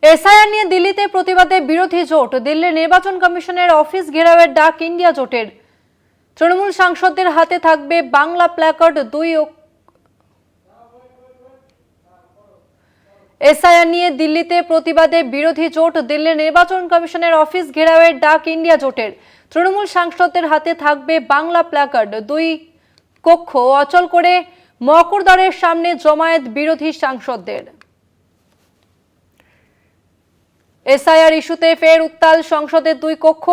SIR নিয়ে দিল্লিতে প্রতিবাদে বিরোধী জোট। দিল্লির নির্বাচন কমিশনের অফিস ঘেরাওয়ের ডাক ইন্ডিয়া জোটের। তৃণমূল সাংসদদের হাতে থাকবে বাংলা প্ল্যাকার্ড। এসআইআর নিয়ে দিল্লিতে প্রতিবাদে বিরোধী জোট। দিল্লির নির্বাচন কমিশনের অফিস ঘেরাওয়ের ডাক ইন্ডিয়া জোটের। তৃণমূল সাংসদদের হাতে থাকবে বাংলা প্ল্যাকার্ড। দুই কক্ষ অচল করে মকরদ্বারের সামনে জমায়েত বিরোধী সাংসদদের। এসআইআর ইস্যুতে ফের উত্তাল সংসদের দুই কক্ষ।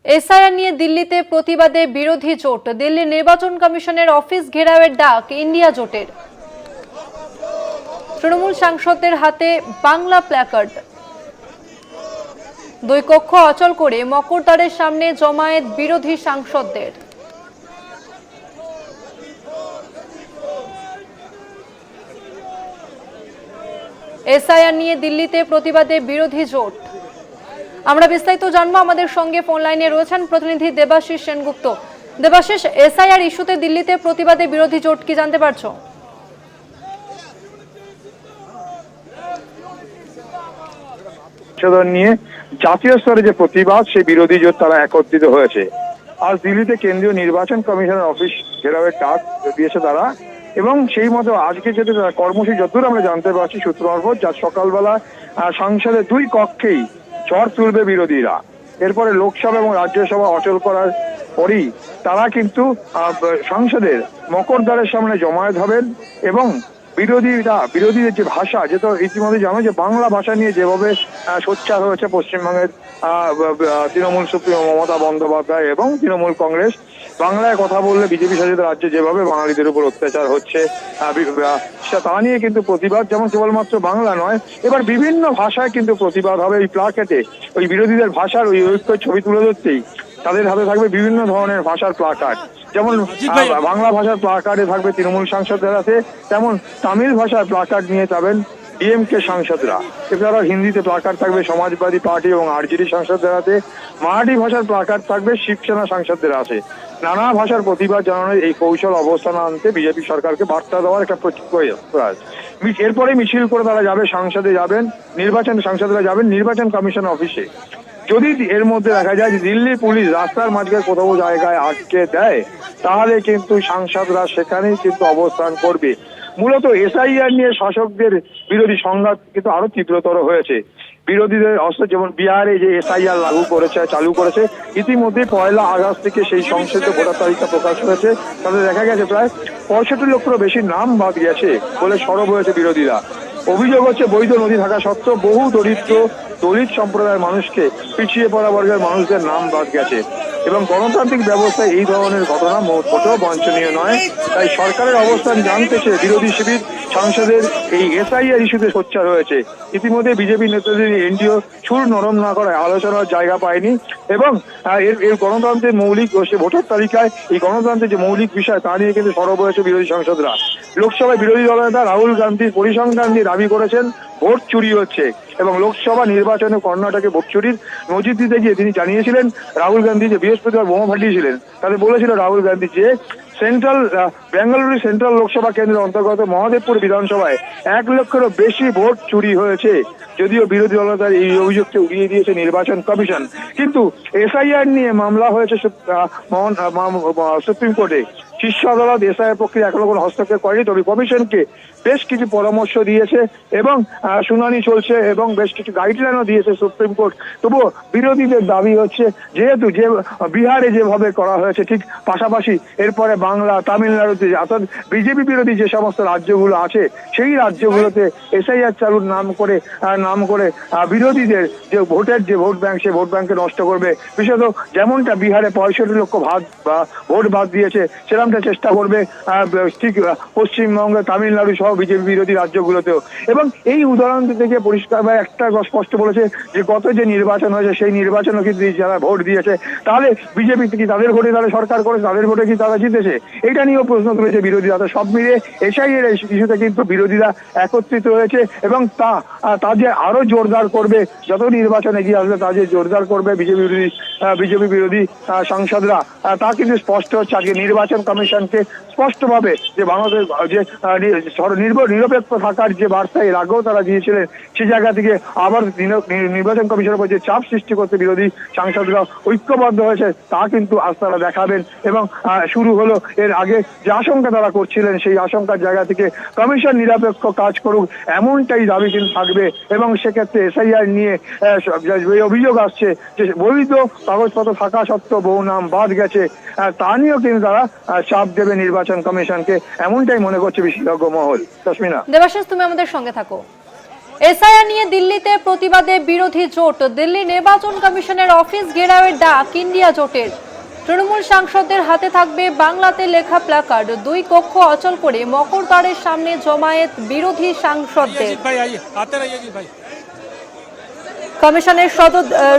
এসআইআর নিয়ে দিল্লিতে প্রতিবাদে বিরোধী জোট। দিল্লির নির্বাচন কমিশনের অফিস ঘেরাওয়ের ডাক ইন্ডিয়া জোটের। তৃণমূল সাংসদদের হাতে বাংলা প্ল্যাকার্ড। দুই কক্ষ অচল করে মকরদ্বারের সামনে জমায়েত বিরোধী সাংসদদের। এসআইআর নিয়ে দিল্লিতে প্রতিবাদে বিরোধী জোট। আমরা বিস্তারিত জানবো। আমাদের সঙ্গে ফোন লাইনে রয়েছেন প্রতিনিধি দেবাশিস সেনগুপ্ত। দেবাশিস, এসআইআর ইস্যুতে দিল্লিতে প্রতিবাদে বিরোধী জোট, কি জানতে পারছো? নিয়ে জাতীয় স্তরে যে প্রতিবাদ, সেই বিরোধী জোট তারা একত্রিত হয়েছে। আজ দিল্লিতে কেন্দ্রীয় নির্বাচন কমিশনের অফিস ঘেরাওয়ের ডাক দিয়েছে তারা, এবং সেই মতো আজকে যেটা কর্মসূচি যতদূর আমরা জানতে পারছি সূত্র মারফত, যা সকালবেলা সংসদের দুই কক্ষেই ঝড় তুলবে বিরোধীরা। এরপরে লোকসভা এবং রাজ্যসভা অচল করার পরই তারা কিন্তু সংসদের মকরদ্বারের সামনে জমায়েত হবেন। এবং বিরোধীদের যে ভাষা, যেটা ইতিমধ্যে জানো যে বাংলা ভাষা নিয়ে যেভাবে সোচ্চার হয়েছে পশ্চিমবঙ্গের তৃণমূল সুপ্রিমো মমতা বন্দ্যোপাধ্যায় এবং তৃণমূল কংগ্রেস, বাংলায় কথা বললে বিজেপি শাসিত রাজ্যে যেভাবে বাঙালিদের উপর অত্যাচার হচ্ছে, তা নিয়ে কিন্তু প্রতিবাদ যেমন কেবলমাত্র বাংলা নয়, এবার বিভিন্ন ভাষায় কিন্তু প্রতিবাদ হবে। এই প্লাকেটে ওই বিরোধীদের ভাষার ওই ঐক্যের ছবি তুলে ধরতেই তাদের হাতে থাকবে বিভিন্ন ধরনের ভাষার প্লাকার্ড। যেমন বাংলা ভাষার প্লাকার্ডে থাকবে তৃণমূল সাংসদদের হাতে, তেমন তামিল ভাষার প্লাকার্ড নিয়ে যাবেন ডিএমকে সাংসদরা। এছাড়াও হিন্দিতে প্লাকার্ড থাকবে সমাজবাদী পার্টি এবং আরজেডি সাংসদদের হাতে। মারাঠি ভাষার প্লাকার্ড থাকবে শিবসেনা সাংসদদের হাতে। নানা ভাষার প্রতিবাদ জানানোর এই কৌশল অবস্থান আনতে বিজেপি সরকারকে বার্তা দেওয়ার একটা প্রয়াস। এরপরে মিছিল করে তারা যাবে, সাংসদরা যাবেন নির্বাচন কমিশন অফিসে। যদি এর মধ্যে দেখা যায় যে দিল্লি পুলিশ রাস্তার মাঝখানে কোথাও জায়গায় আটকে দেয়, তাহলে কিন্তু সাংসদরা সেখানেই কিন্তু অবস্থান করবে। মূলত এসআইআর নিয়ে শাসকদের বিরোধী সংঘাত কিন্তু আরো তীব্রতর হয়েছে। বিরোধীদের অস্ত্র, যেমন বিহারে যে এসআইআর চালু করেছে, ইতিমধ্যে 1 আগস্ট থেকে সেই সংসদীয় ভোটার তালিকা প্রকাশ হয়েছে। তাতে দেখা গেছে প্রায় 65 লক্ষেরও বেশি নাম বাদ গেছে বলে সরব হয়েছে বিরোধীরা। অভিযোগ হচ্ছে বৈধ নথি থাকা সত্ত্বেও বহু দলিত সম্প্রদায়ের মানুষকে, পিছিয়ে পড়া বর্গের মানুষদের নাম বাদ গেছে। এবং গণতান্ত্রিক ব্যবস্থায় এই ধরনের ঘটনা মোটেও বাঞ্ছনীয় নয়। তাই সরকারের অবস্থান জানতে চেয়ে বিরোধী শিবির সংসদের এই এসআইআর ইস্যুতে সোচ্চার হয়েছে। ইতিমধ্যে বিজেপি নেতাদের এনডিও সুর নরম না করায় আলোচনার জায়গা পায়নি। এবং এর গণতন্ত্রের মৌলিক ভোটার তালিকায় এই গণতন্ত্রের যে মৌলিক বিষয়, তা নিয়ে কিন্তু সরব হয়েছে বিরোধী সাংসদরা। লোকসভায় বিরোধী দলনেতা রাহুল গান্ধীর পরিসংখ্যান দিয়ে দাবি করেছেন ভোট চুরি হচ্ছে, এবং লোকসভা নির্বাচনে কর্ণাটকে ভোট চুরির নজির দিতে গিয়ে তিনি জানিয়েছিলেন রাহুল গান্ধী যে বৃহস্পতিবার বোমা ফাটিয়েছিলেন। তাতে বলেছিল রাহুল গান্ধী যে বেঙ্গালুরু সেন্ট্রাল লোকসভা কেন্দ্রের অন্তর্গত মহাদেবপুর বিধানসভায় 1 লক্ষেরও বেশি ভোট চুরি হয়েছে। যদিও বিরোধী দলনেতার এই অভিযোগকে উড়িয়ে দিয়েছে নির্বাচন কমিশন। কিন্তু এসআইআর নিয়ে মামলা হয়েছে সুপ্রিম কোর্টে। শীর্ষ আদালত এসআইআর প্রক্রিয়া এখনো কোনো হস্তক্ষেপ করেনি, তবে কমিশনকে বেশ কিছু পরামর্শ দিয়েছে এবং শুনানি চলছে এবং বেশ কিছু গাইডলাইনও দিয়েছে সুপ্রিম কোর্ট। তবুও বিরোধীদের দাবি হচ্ছে, যেহেতু যে বিহারে যেভাবে করা হয়েছে, ঠিক পাশাপাশি এরপরে বাংলা, তামিলনাড়ুতে, অর্থাৎ বিজেপি বিরোধী যে সমস্ত রাজ্যগুলো আছে, সেই রাজ্যগুলোতে এসআইআর চালুর নাম করে বিরোধীদের যে ভোট ব্যাংক, সে ভোট ব্যাংকে নষ্ট করবে। বিশেষত যেমনটা বিহারে 65 লক্ষ ভোট বাদ দিয়েছে, সেরকমটা চেষ্টা করবে ঠিক পশ্চিমবঙ্গ, তামিলনাড়ু সহ বিজেপি বিরোধী রাজ্যগুলোতেও। এবং এই উদাহরণ থেকে পরিষ্কারভাবে একটা স্পষ্ট বলেছে যে গত যে নির্বাচন হয়েছে, সেই নির্বাচনও কিন্তু যারা ভোট দিয়েছে, তাহলে বিজেপি কি তাদের ভোটে তারা সরকার করেছে, তাদের ভোটে কি তারা জিতেছে, এটা নিয়েও প্রশ্ন তুলেছে বিরোধীরা। সব মিলিয়ে এসআইআর ইস্যুতে কিন্তু বিরোধীরা একত্রিত হয়েছে এবং তা যে আরো জোরদার করবে, যত নির্বাচন এগিয়ে আসবে তা যে জোরদার করবে বিজেপি বিরোধী সাংসদরা, তা কিন্তু স্পষ্ট হচ্ছে আজকে নির্বাচন কমিশনকে স্পষ্টভাবে যে বাংলাদেশ যে নিরপেক্ষ থাকার যে বার্তা এর আগেও তারা দিয়েছিলেন, সেই জায়গা থেকে আবার নির্বাচন কমিশনের উপর যে চাপ সৃষ্টি করতে বিরোধী সাংসদরা ঐক্যবদ্ধ হয়েছে তা কিন্তু আজ তারা দেখাবেন। এবং শুরু হলো এর আগে যে আশঙ্কা তারা করছিলেন, সেই আশঙ্কার জায়গা থেকে কমিশন নিরপেক্ষ কাজ করুক এমনটাই দাবি কিন্তু থাকবে। এবং সেক্ষেত্রে এসআইআর নিয়ে যে অভিযোগ আসছে যে বৈধ কাগজপত্র থাকা সত্ত্বেও বহু নাম বাদ গেছে, তা নিয়েও কিন্তু তারা চাপ দেবে নির্বাচন কমিশনকে, এমনটাই মনে করছে বিশেষজ্ঞ মহল। তাসমিনা। দেবাশিস, তুমি আমাদের সঙ্গে থাকো। এসআইআর নিয়ে দিল্লিতে প্রতিবাদে বিরোধী জোট, দিল্লি নির্বাচন কমিশনের অফিস ঘেরাওয়ের ডাক ইন্ডিয়া জোটের। তৃণমূল সাংসদদের হাতে থাকবে বাংলাতে লেখা প্ল্যাকার্ড, 2 কক্ষ অচল করে মকরদ্বারের সামনে জমায়েত বিরোধী সাংসদদের। কমিশনের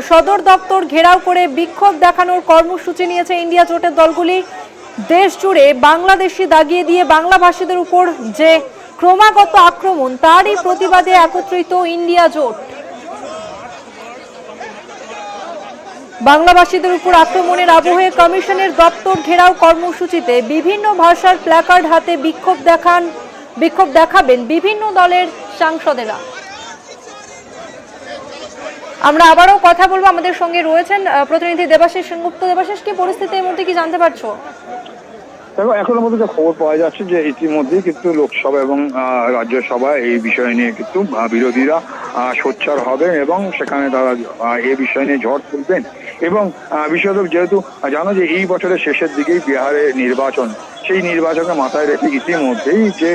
সদর দপ্তর ঘেরাও করে বিক্ষোভ দেখানোর কর্মসূচি নিয়েছে ইন্ডিয়া জোটের দলগুলি। দেশ জুড়ে বাংলাদেশি দাগিয়ে দিয়ে বাংলাভাষীদের উপর যে ক্রমাগত আক্রমণ, তারই প্রতিবাদে একত্রিত ইন্ডিয়া জোট। বাংলাভাষীদের উপর আক্রমণের আবহে কমিশনের দপ্তর ঘেরাও কর্মসূচিতে বিভিন্ন ভাষার প্ল্যাকার্ড হাতে বিক্ষোভ দেখাবেন বিভিন্ন দলের সাংসদেরা। আমরা আবারও কথা বলবো, আমাদের সঙ্গে রয়েছেন প্রতিনিধি দেবাশিস সেনগুপ্ত। দেবাশিস, কি পরিস্থিতি এই মুহূর্তে, কি জানতে পারছো? দেখো, এখনো মধ্যে যে খবর পাওয়া যাচ্ছে যে ইতিমধ্যেই কিন্তু লোকসভা এবং রাজ্যসভা এই বিষয় নিয়ে কিন্তু বিরোধীরা সোচ্চার হবেন এবং সেখানে তারা এই বিষয় নিয়ে ঝড় তুলবেন। এবং বিশেষত যেহেতু জানো যে এই বছরের শেষের দিকেই বিহারে নির্বাচন, সেই নির্বাচনকে মাথায় রেখে ইতিমধ্যেই যে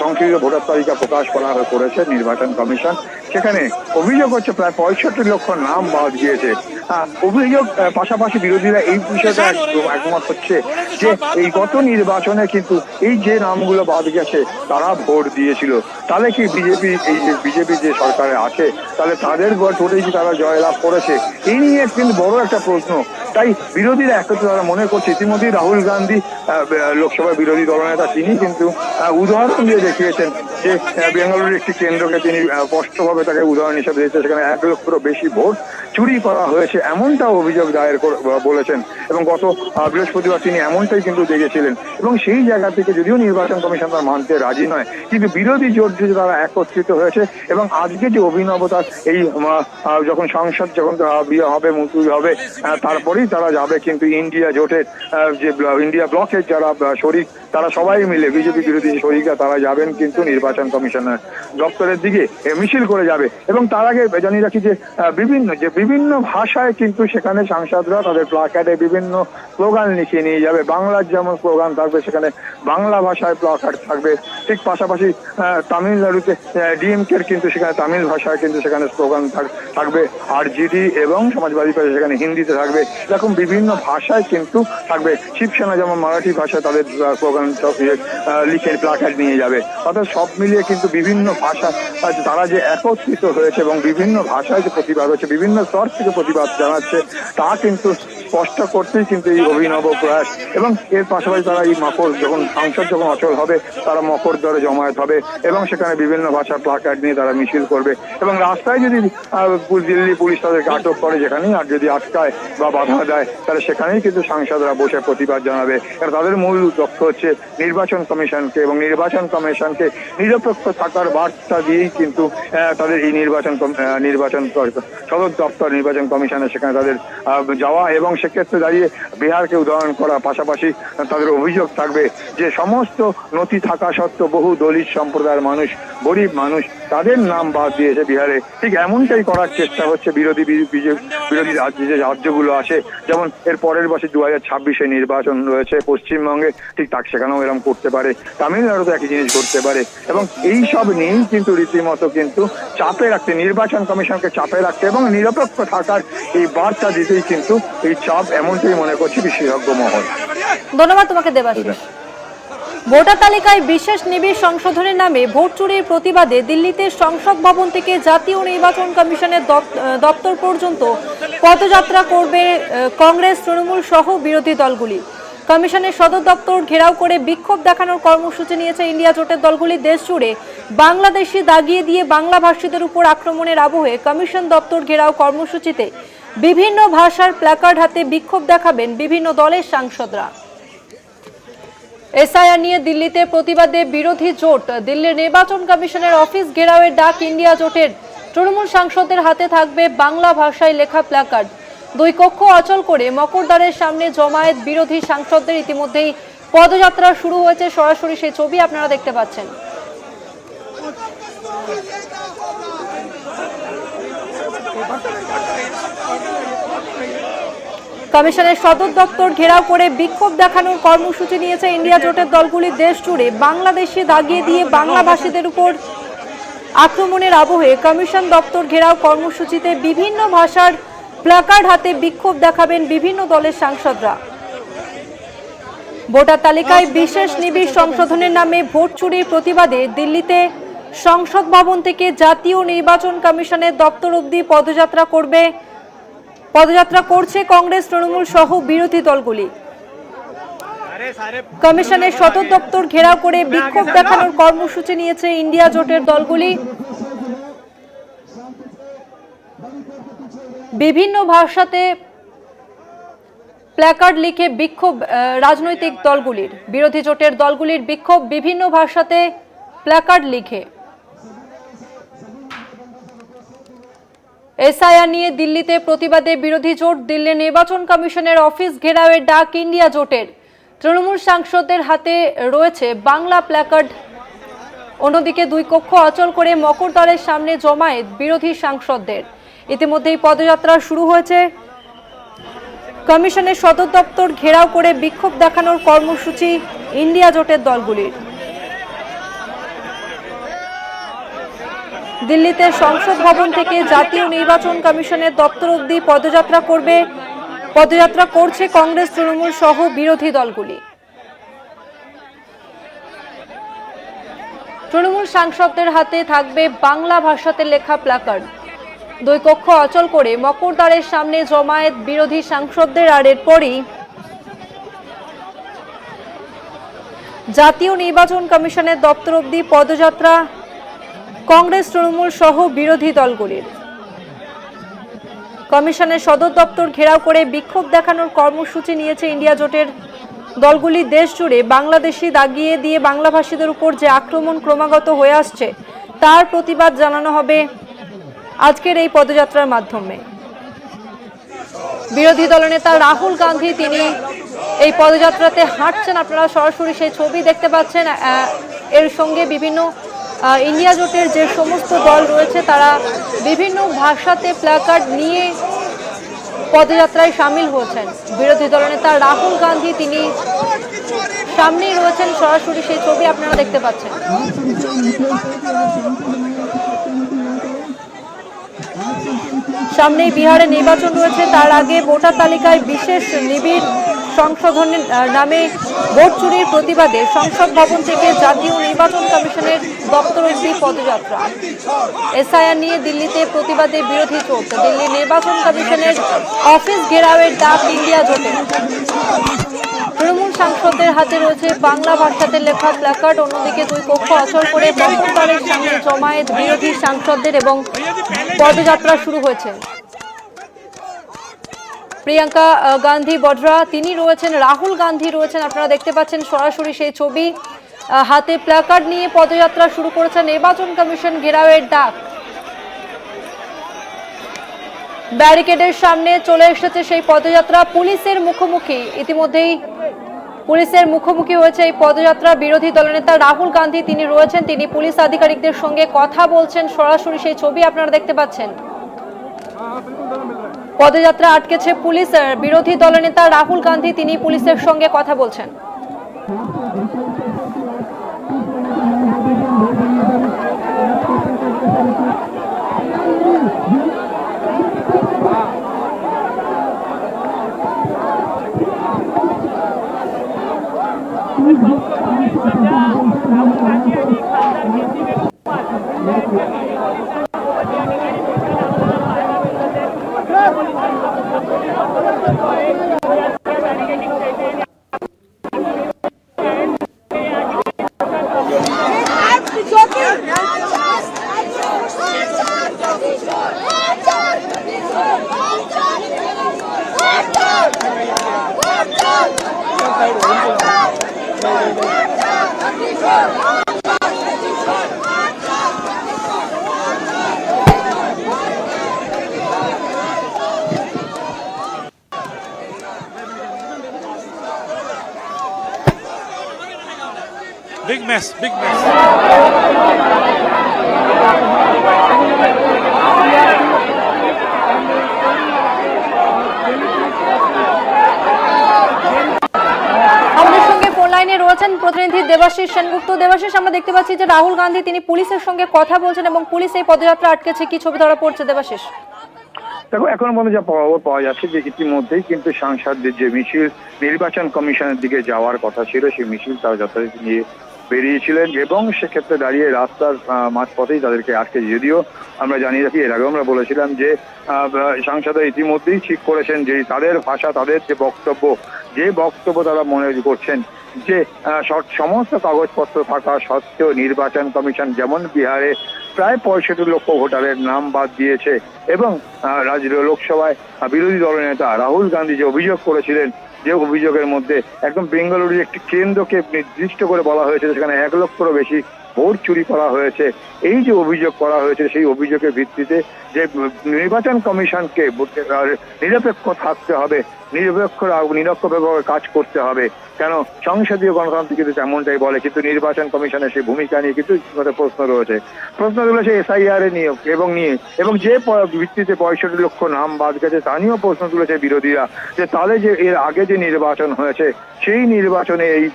সংশোধিত ভোটার তালিকা প্রকাশ করেছে নির্বাচন কমিশন, সেখানে অভিযোগ হচ্ছে প্রায় 65 লক্ষ নাম বাদ গিয়েছে। অভিযোগ পাশাপাশি বিরোধীরা এই বিষয়টা একমত হচ্ছে যে এই গত নির্বাচনে কিন্তু এই যে নামগুলো বাদ গেছে তারা ভোট দিয়েছিল, তাহলে কি বিজেপি যে সরকারে আছে তাহলে তাদের ভোটেই কি তারা জয়লাভ করেছে, এই নিয়ে কিন্তু বড় একটা প্রশ্ন। তাই বিরোধীরা একত্রে তারা মনে করছে, ইতিমধ্যেই রাহুল গান্ধী লোকসভার বিরোধী দলনেতা, তিনি কিন্তু উদাহরণ দিয়ে দেখিয়েছেন যে বেঙ্গালুরুর একটি কেন্দ্রকে তিনি স্পষ্টভাবে তাকে উদাহরণ হিসেবে দিয়েছে, সেখানে 1 লক্ষেরও বেশি ভোট চুরি করা হয়েছে এমনটা অভিযোগ দায়ের বলেছেন। এবং গত বৃহস্পতিবার তিনি এমনটাই কিন্তু দেখেছিলেন। এবং সেই জায়গা থেকে যদিও নির্বাচন কমিশন তার মানতে রাজি নয়, কিন্তু বিরোধী জোট যে তারা একত্রিত হয়েছে। এবং আজকে যে অভিনবতা, এই যখন সংসদ যখন হবে মুলতবি হবে, তারপরেই তারা যাবে কিন্তু ইন্ডিয়া জোটের যে ইন্ডিয়া ব্লকের যারা শরিক, তারা সবাই মিলে বিজেপি বিরোধী শরিকরা তারা যাবেন কিন্তু নির্বাচন কমিশনের দপ্তরের দিকে মিছিল করে যাবে। এবং তার আগে জানিয়ে রাখি যে বিভিন্ন ভাষায় কিন্তু সেখানে সাংসদরা তাদের প্লাকার্ডে বিভিন্ন স্লোগান লিখিয়ে নিয়ে যাবে। বাংলার যেমন স্লোগান থাকবে, সেখানে বাংলা ভাষায় প্লাকার্ড থাকবে। ঠিক পাশাপাশি তামিলনাড়ুতে ডিএমকের কিন্তু সেখানে তামিল ভাষায় কিন্তু সেখানে স্লোগান থাকবে। আর জিডি এবং সমাজবাদী পার্টি সেখানে হিন্দিতে থাকবে। এরকম বিভিন্ন ভাষায় কিন্তু থাকবে। শিবসেনা যেমন মারাঠি ভাষায় তাদের স্লোগান লিখে প্লাকার্ড নিয়ে যাবে। অর্থাৎ সব মিলিয়ে কিন্তু বিভিন্ন ভাষা তারা যে একত্রিত হয়েছে এবং বিভিন্ন ভাষায় যে প্রতিবাদ হচ্ছে, বিভিন্ন স্তর থেকে প্রতিবাদ জানাচ্ছে, তা কিন্তু স্পষ্ট করতেই কিন্তু এই অভিনব প্রয়াস। এবং এর পাশাপাশি তারা এই সংসদ যখন অচল হবে, তারা মকরদ্বারে জমায়েত হবে এবং সেখানে বিভিন্ন ভাষার প্লাকার্ড নিয়ে তারা মিছিল করবে। এবং রাস্তায় যদি দিল্লি পুলিশ তাদেরকে আটক করে, যেখানেই আর যদি আটকায় বা বাধা দেয়, তাহলে সেখানেই কিন্তু সাংসদরা বসে প্রতিবাদ জানাবে। কারণ তাদের মূল লক্ষ্য হচ্ছে নির্বাচন কমিশনকে এবং নির্বাচন কমিশনকে নিরপেক্ষ থাকার বার্তা দিয়েই কিন্তু তাদের এই নির্বাচন সদর দপ্তর নির্বাচন কমিশনে সেখানে তাদের যাওয়া। এবং সেক্ষেত্রে দাঁড়িয়ে বিহারকে উদাহরণ করা, পাশাপাশি তাদের অভিযোগ থাকবে যে সমস্ত নথি থাকা সত্ত্বেও বহু দলিত সম্প্রদায়ের মানুষ, গরিব মানুষ, তাদের নাম বাদ দিয়েছে বিহারে। ঠিক এমনটাই করার চেষ্টা হচ্ছে বিরোধী যে রাজ্যগুলো আছে। যেমন এর পরের বছর 2026-এ নির্বাচন রয়েছে পশ্চিমবঙ্গে, ঠিক সেখানেও এরকম করতে পারে। তামিলনাড়ুতে একই জিনিস করতে পারে। এবং এই সব নিয়েই কিন্তু রীতিমতো কিন্তু চাপে রাখতে, নির্বাচন কমিশনকে চাপে রাখতে এবং নিরপেক্ষ থাকার এই বার্তা দিতেই কিন্তু এই চাপ, এমনটাই মনে করছে বিশেষজ্ঞ মহল। ধন্যবাদ তোমাকে দেবাশিস। ভোটার তালিকায় বিশেষ নিবিড় সংশোধনের নামে ভোট চুরির প্রতিবাদে দিল্লিতে সংসদ ভবন থেকে জাতীয় নির্বাচন কমিশনের দপ্তর পর্যন্ত পদযাত্রা করবে কংগ্রেস, তৃণমূল সহ বিরোধী দলগুলি। কমিশনের সদর দপ্তর ঘেরাও করে বিক্ষোভ দেখানোর কর্মসূচি নিয়েছে ইন্ডিয়া জোটের দলগুলি। দেশ জুড়ে বাংলাদেশি দাগিয়ে দিয়ে বাংলা ভাষীদের উপর আক্রমণের আবহে কমিশন দপ্তর ঘেরাও কর্মসূচিতে বিভিন্ন ভাষার প্ল্যাকার্ড হাতে বিক্ষোভ দেখাবেন বিভিন্ন দলের সাংসদরা। এসআইআর নিয়ে দিল্লিতে প্রতিবাদে বিরোধী জোট। দিল্লির নির্বাচন কমিশনের অফিস ঘেরাওয়ের ডাক ইন্ডিয়া জোটের। তৃণমূল সাংসদদের হাতে থাকবে বাংলা ভাষায় লেখা প্ল্যাকার্ড। দুই কক্ষ অচল করে মকরদ্বারের সামনে জমায়েত বিরোধী সাংসদদের। ইতিমধ্যেই পদযাত্রা শুরু হয়েছে, সরাসরি সেই ছবি আপনারা দেখতে পাচ্ছেন। কমিশনের সদর দপ্তর ঘেরাও করে বিক্ষোভ দেখানোর কর্মসূচি নিয়েছে ইন্ডিয়া জোটের দলগুলি। দেশ জুড়ে বাংলাদেশি দাগিয়ে দিয়ে বাংলা ভাষীদের উপর আক্রমণের আবহে কমিশন দপ্তর ঘেরাও কর্মসূচিতে বিভিন্ন ভাষার প্ল্যাকার্ড হাতে বিক্ষোভ দেখাবেন বিভিন্ন দলের সাংসদরা। ভোটার তালিকায় বিশেষ নিবিড় সংশোধনের নামে ভোট চুরির প্রতিবাদে দিল্লিতে সংসদ ভবন থেকে জাতীয় নির্বাচন কমিশনের দপ্তর অবধি পদযাত্রা করছে কংগ্রেস, তৃণমূল সহ বিরোধী দলগুলি। কমিশনের সদর দপ্তর ঘেরাও করে বিক্ষোভ দেখানোর কর্মসূচি নিয়েছে ইন্ডিয়া জোটের দলগুলি। বিভিন্ন ভাষাতে প্ল্যাকার্ড লিখে বিক্ষোভ রাজনৈতিক দলগুলির, বিরোধী জোটের দলগুলির বিক্ষোভ বিভিন্ন ভাষাতে প্ল্যাকার্ড লিখে। এসআইআর নিয়ে দিল্লিতে প্রতিবাদে বিরোধী জোট। দিল্লি নির্বাচন কমিশনের অফিস ঘেরাওয়ের ডাক ইন্ডিয়া জোটের। তৃণমূল সাংসদদের হাতে রয়েছে বাংলা প্ল্যাকার্ড। অন্যদিকে দুই কক্ষ অচল করে মকরদ্বারের সামনে জমায়েত বিরোধী সাংসদদের। ইতিমধ্যেই পদযাত্রা শুরু হয়েছে। কমিশনের সদর দপ্তর ঘেরাও করে বিক্ষোভ দেখানোর কর্মসূচি ইন্ডিয়া জোটের দলগুলির। দিল্লিতে সংসদ ভবন থেকে জাতীয় নির্বাচন কমিশনের দপ্তর অবধি পদযাত্রা করছে কংগ্রেস, তৃণমূল সহ বিরোধী দলগুলি। তৃণমূল সাংসদদের হাতে থাকবে বাংলা ভাষাতে লেখা প্ল্যাকার্ড। দুই কক্ষ অচল করে মকরদ্বারের সামনে জমায়েত বিরোধী সাংসদদের। আর এরপরই জাতীয় নির্বাচন কমিশনের দপ্তর অবধি পদযাত্রা কংগ্রেস, তৃণমূল সহ বিরোধী দলগুলির। কমিশনের সদর দপ্তর ঘেরাও করে বিক্ষোভ দেখানোর কর্মসূচি নিয়েছে ইন্ডিয়া জোটের দলগুলি। দেশ জুড়ে বাংলাদেশি দাগিয়ে দিয়ে বাংলাভাষীদের উপর যে আক্রমণ ক্রমাগত হয়ে আসছে তার প্রতিবাদ জানানো হবে আজকের এই পদযাত্রার মাধ্যমে। বিরোধী দলনেতা রাহুল গান্ধী তিনি এই পদযাত্রাতে হাঁটছেন, আপনারা সরাসরি সেই ছবি দেখতে পাচ্ছেন। এর সঙ্গে বিভিন্ন ইন্ডিয়া জোটের যে সমস্ত দল রয়েছে তারা বিভিন্ন ভাষাতে প্ল্যাকার্ড নিয়ে পদযাত্রায় সামিল হয়েছেন। বিরোধী দলনেতা রাহুল গান্ধী তিনি সামনেই রয়েছেন, সরাসরি সেই ছবি আপনারা দেখতে পাচ্ছেন। সামনেই বিহারে নির্বাচন রয়েছে, তার আগে ভোটার তালিকায় বিশেষ নিবিড় সংশোধনের নামে ভোট চুরির প্রতিবাদে সংসদ ভবন থেকে জাতীয় নির্বাচন কমিশনের দপ্তর অবধি পদযাত্রা। এসআইআর নিয়ে দিল্লিতে প্রতিবাদে বিরোধী জোট। দিল্লি নির্বাচন কমিশনের অফিস ঘেরাওয়ের ডাক ইন্ডিয়া জোটের। তৃণমূল সাংসদদের হাতে রয়েছে বাংলা ভাষাতে লেখা প্ল্যাকার্ড। অন্যদিকে দুই কক্ষ অচল করে মকরদ্বারের সামনে জমায়েত বিরোধী সাংসদদের এবং পদযাত্রা শুরু হয়েছে। প্রিয়াঙ্কা গান্ধী বডরা তিনি রয়েছেন, রাহুল গান্ধী রয়েছেন, আপনারা দেখতে পাচ্ছেন সরাসরি সেই ছবি। হাতে প্ল্যাকার্ড নিয়ে পদযাত্রা শুরু করেছে। নির্বাচন কমিশন ঘেরাওয়ের ডাক। ব্যারিকেডের সামনে চলে এসেছে সেই পদযাত্রা। পুলিশের মুখোমুখি, ইতিমধ্যেই পুলিশের মুখোমুখি হয়েছে এই পদযাত্রা। বিরোধী দলনেতা রাহুল গান্ধী তিনি রয়েছেন, তিনি পুলিশ আধিকারিকদের সঙ্গে কথা বলছেন, সরাসরি সেই ছবি আপনারা দেখতে পাচ্ছেন। পদযাত্রা আটকেছে পুলিশ। বিরোধী দলনেতা রাহুল গান্ধী তিনি পুলিশের সঙ্গে কথা বলছেন। mess, big mess. আমাদের সঙ্গে ফোন লাইনে রয়েছেন প্রতিনিধি দেবাশিস সেনগুপ্ত। দেবাশিস, আমরা দেখতে পাচ্ছি যে রাহুল গান্ধী তিনি পুলিশের সঙ্গে কথা বলছেন এবং পুলিশ এই পদযাত্রা আটকেছে, কি ছবি ধরা পড়ছে দেবাশিস? দেখো, এখন পর্যন্ত যা খবর পাওয়া যাচ্ছে যে ইতিমধ্যেই কিন্তু সাংসদদের যে মিছিল নির্বাচন কমিশনের দিকে যাওয়ার কথা ছিল, সেই মিছিল তারা যথারীতি নিয়ে বেরিয়েছিলেন এবং সেক্ষেত্রে দাঁড়িয়ে রাস্তার মাঝপথেই তাদেরকে আটকে। যদিও আমরা জানিয়ে রাখি, এর আগেও আমরা বলেছিলাম যে সাংসদরা ইতিমধ্যেই ঠিক করেছেন যে তাদের ভাষা, তাদের যে বক্তব্য তারা মনে করছেন যে সমস্ত কাগজপত্র থাকা সত্ত্বেও নির্বাচন কমিশন যেমন বিহারে প্রায় 65 লক্ষ ভোটারের নাম বাদ দিয়েছে এবং লোকসভায় বিরোধী দলনেতা রাহুল গান্ধী যে অভিযোগ করেছিলেন, যে অভিযোগের মধ্যে একদম বেঙ্গালুরুর একটি কেন্দ্রকে নির্দিষ্ট করে বলা হয়েছে সেখানে 1 লক্ষেরও বেশি ভোট চুরি করা হয়েছে। এই যে অভিযোগ করা হয়েছে সেই অভিযোগের ভিত্তিতে যে নির্বাচন কমিশনকে নিরপেক্ষ থাকতে হবে, নিরপেক্ষভাবে কাজ করতে হবে। কেন সংসদীয় গণতন্ত্র কিন্তু তেমনটাই বলে, কিন্তু নির্বাচন কমিশনের সেই ভূমিকা নিয়ে কিন্তু প্রশ্ন তুলেছে SIR এর নিয়োগ এবং যে ভিত্তিতে 65 লক্ষ নাম বাদ গেছে তা নিয়েও প্রশ্ন তুলেছে বিরোধীরা, যে তাহলে যে এর আগে যে নির্বাচন হয়েছে সেই নির্বাচনে এই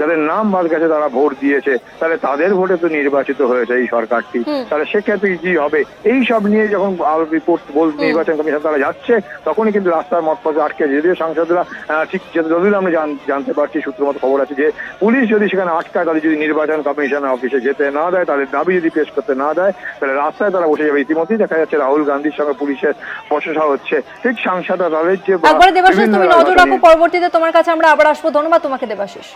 যাদের নাম বাদ গেছে তারা ভোট দিয়েছে, তাহলে তাদের ভোটে তো নির্বাচিত হয়েছে এই সরকারটি, তাহলে সেক্ষেত্রে কি হবে? এই সব নিয়ে যখন নির্বাচন কমিশন তারা যাচ্ছে তখনই কিন্তু রাস্তার মতপথে আটকে। যদিও সাংসদরা ঠিক যদিও আমরা জানতে পারছি, সূত্র মতো খবর আছে যে পুলিশ যদি সেখানে আটকায়, তাদের যদি নির্বাচন কমিশনের অফিসে যেতে না দেয়, তাদের দাবি যদি পেশ করতে না দেয়, তাহলে রাস্তায় তারা বসে যাবে। ইতিমধ্যেই দেখা যাচ্ছে রাহুল গান্ধীর সঙ্গে পুলিশের বচসা হচ্ছে। ঠিক সাংসদরা তাদের যে একবারে দেবাশিস তুমি নজর রাখো, পরবর্তীতে তোমার কাছে আমরা আবার আসবো। ধন্যবাদ তোমাকে দেবাশিস।